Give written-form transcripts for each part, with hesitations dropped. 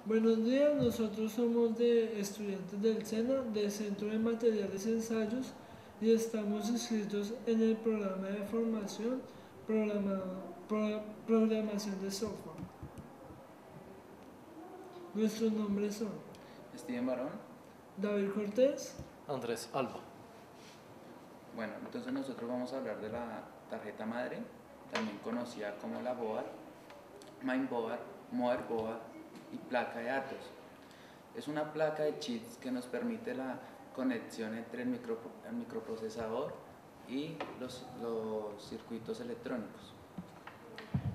Buenos días, nosotros somos de estudiantes del SENA, del Centro de Materiales y Ensayos, y estamos inscritos en el programa de formación programación de software. Nuestros nombres son Steven Barón. David Cortés. Andrés Alba. Bueno, entonces nosotros vamos a hablar de la tarjeta madre, también conocida como la board, mainboard, motherboard y placa de datos. Es una placa de chips que nos permite la conexión entre el microprocesador y los circuitos electrónicos.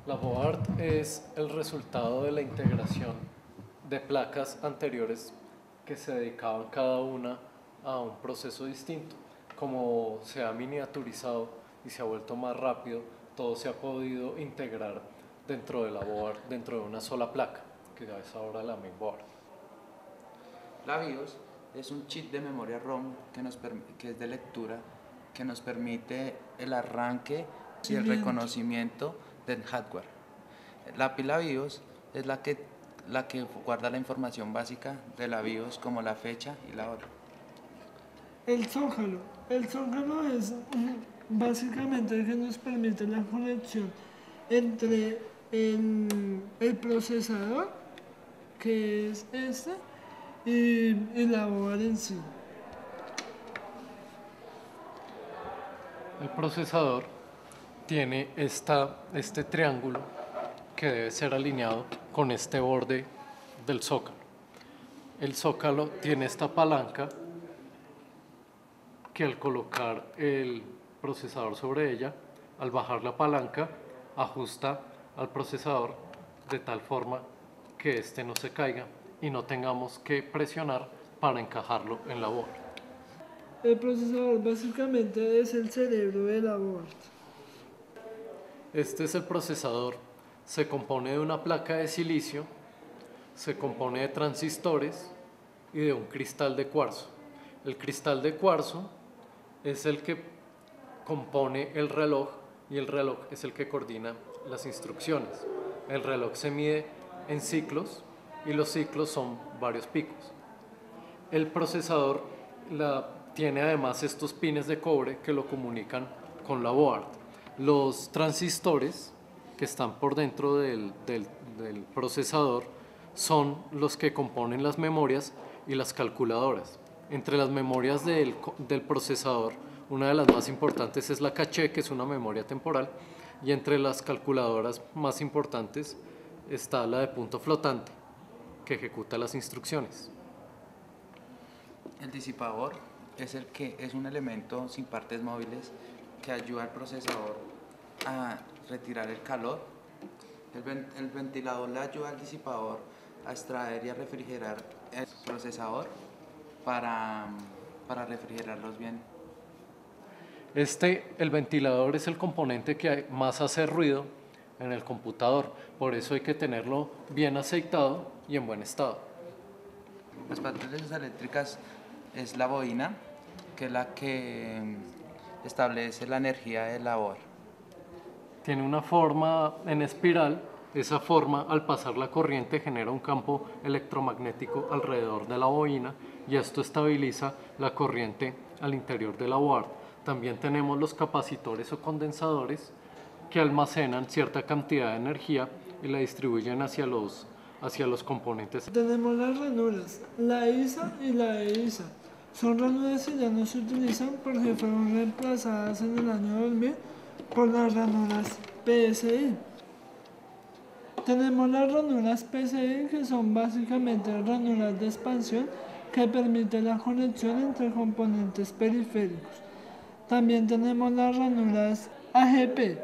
La board es el resultado de la integración de placas anteriores que se dedicaban cada una a un proceso distinto. Como se ha miniaturizado y se ha vuelto más rápido, todo se ha podido integrar dentro de la board, dentro de una sola placa, que ya es ahora la mainboard. La BIOS es un chip de memoria ROM que es de lectura, que nos permite el arranque y el reconocimiento del hardware. La pila BIOS es la que guarda la información básica de la BIOS, como la fecha y la hora. El zócalo. El zócalo es básicamente el que nos permite la conexión entre el procesador, que es este, y la board en sí. El procesador tiene este triángulo que debe ser alineado con este borde del zócalo. El zócalo tiene esta palanca que al colocar el procesador sobre ella, al bajar la palanca, ajusta al procesador de tal forma que éste no se caiga y no tengamos que presionar para encajarlo en la board. El procesador básicamente es el cerebro de la board. Este es el procesador. Se compone de una placa de silicio, se compone de transistores y de un cristal de cuarzo. El cristal de cuarzo es el que compone el reloj y el reloj es el que coordina las instrucciones. El reloj se mide en ciclos y los ciclos son varios picos. El procesador tiene además estos pines de cobre que lo comunican con la board. Los transistores que están por dentro del procesador son los que componen las memorias y las calculadoras. Entre las memorias del procesador, una de las más importantes es la caché, que es una memoria temporal, y entre las calculadoras más importantes está la de punto flotante, que ejecuta las instrucciones. El disipador es un elemento sin partes móviles que ayuda al procesador a retirar el calor. El ventilador le ayuda al disipador a extraer y a refrigerar el procesador para refrigerarlos bien. El ventilador es el componente que más hace ruido en el computador, por eso hay que tenerlo bien aceitado y en buen estado. Las patrones eléctricas es la bobina, que es la que establece la energía de la board. Tiene una forma en espiral. Esa forma, al pasar la corriente, genera un campo electromagnético alrededor de la bobina y esto estabiliza la corriente al interior de la board. También tenemos los capacitores o condensadores que almacenan cierta cantidad de energía y la distribuyen hacia los componentes. Tenemos las ranuras, la ISA y la EISA. Son ranuras que ya no se utilizan porque fueron reemplazadas en el año 2000 por las ranuras PSI. Tenemos las ranuras PCI, que son básicamente ranuras de expansión que permiten la conexión entre componentes periféricos. También tenemos las ranuras AGP,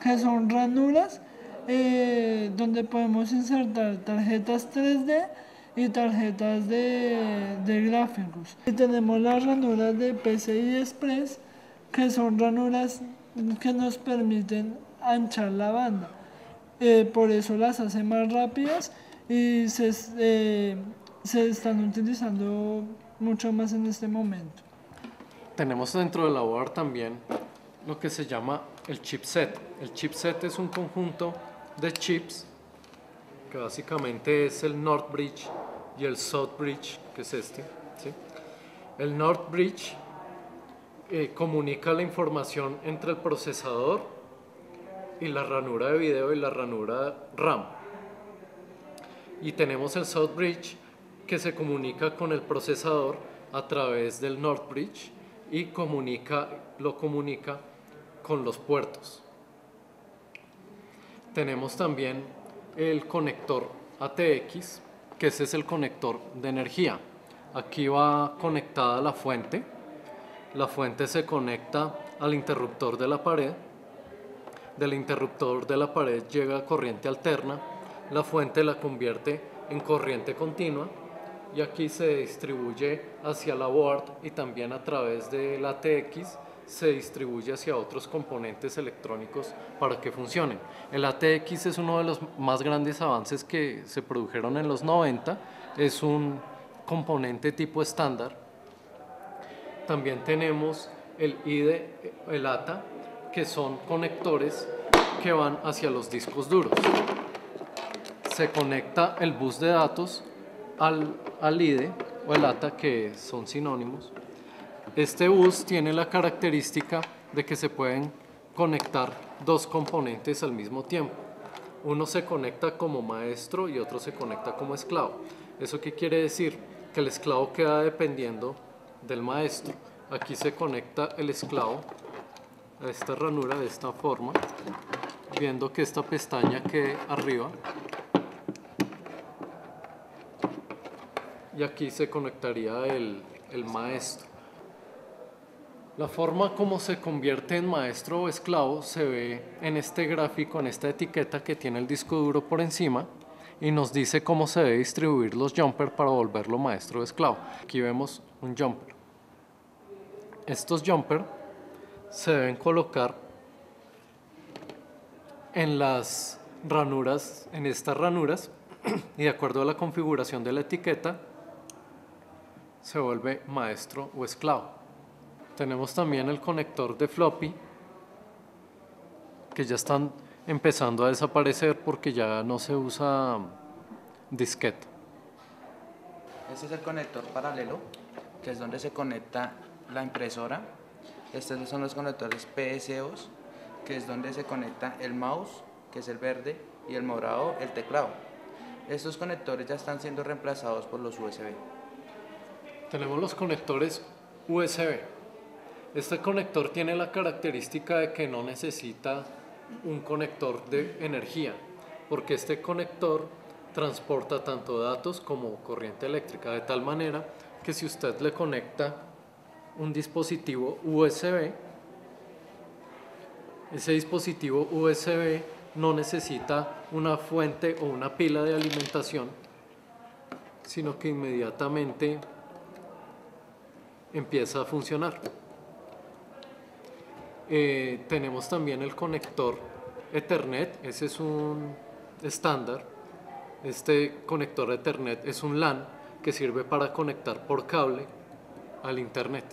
que son ranuras donde podemos insertar tarjetas 3D y tarjetas de gráficos. Y tenemos las ranuras de PCI Express, que son ranuras que nos permiten anchar la banda. Por eso las hace más rápidas y se están utilizando mucho más en este momento. Tenemos dentro de la board también lo que se llama el chipset. El chipset es un conjunto de chips que básicamente es el North Bridge y el South Bridge, que es este, ¿sí? El North Bridge comunica la información entre el procesador y la ranura de video y la ranura RAM. Y tenemos el South Bridge, que se comunica con el procesador a través del North Bridge y lo comunica con los puertos. Tenemos también el conector ATX, que ese es el conector de energía. Aquí va conectada la fuente se conecta al interruptor de la pared, del interruptor de la pared llega corriente alterna, la fuente la convierte en corriente continua y aquí se distribuye hacia la board y también a través del ATX se distribuye hacia otros componentes electrónicos para que funcionen. El ATX es uno de los más grandes avances que se produjeron en los 90, es un componente tipo estándar. También tenemos el IDE, el ATA, que son conectores que van hacia los discos duros. Se conecta el bus de datos al IDE o el ATA, que son sinónimos. Este bus tiene la característica de que se pueden conectar dos componentes al mismo tiempo. Uno se conecta como maestro y otro se conecta como esclavo. ¿Eso qué quiere decir? Que el esclavo queda dependiendo del maestro. Aquí se conecta el esclavo a esta ranura de esta forma, viendo que esta pestaña quede arriba. Y aquí se conectaría el maestro. La forma como se convierte en maestro o esclavo se ve en este gráfico, en esta etiqueta que tiene el disco duro por encima y nos dice cómo se debe distribuir los jumpers para volverlo maestro o esclavo. Aquí vemos un jumper. Estos jumpers se deben colocar en las ranuras, en estas ranuras, y de acuerdo a la configuración de la etiqueta se vuelve maestro o esclavo. Tenemos también el conector de floppy, que ya están empezando a desaparecer porque ya no se usa disquete. Este es el conector paralelo, que es donde se conecta la impresora. Estos son los conectores PSOs, que es donde se conecta el mouse, que es el verde, y el morado, el teclado. Estos conectores ya están siendo reemplazados por los USB. Tenemos los conectores USB. Este conector tiene la característica de que no necesita un conector de energía, porque este conector transporta tanto datos como corriente eléctrica, de tal manera que si usted le conecta un dispositivo USB, ese dispositivo USB no necesita una fuente o una pila de alimentación, sino que inmediatamente empieza a funcionar. Tenemos también el conector Ethernet, ese es un estándar. Este conector Ethernet es un LAN que sirve para conectar por cable al internet.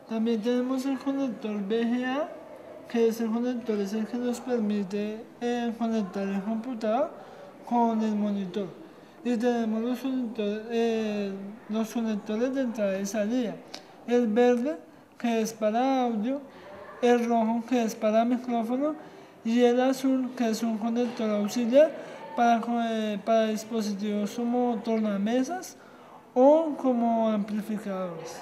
También tenemos el conector VGA, que ese conector es el que nos permite conectar el computador con el monitor. Y tenemos los conectores de entrada y salida. El verde, que es para audio, el rojo, que es para micrófono, y el azul, que es un conector auxiliar para dispositivos como tornamesas o como amplificadores.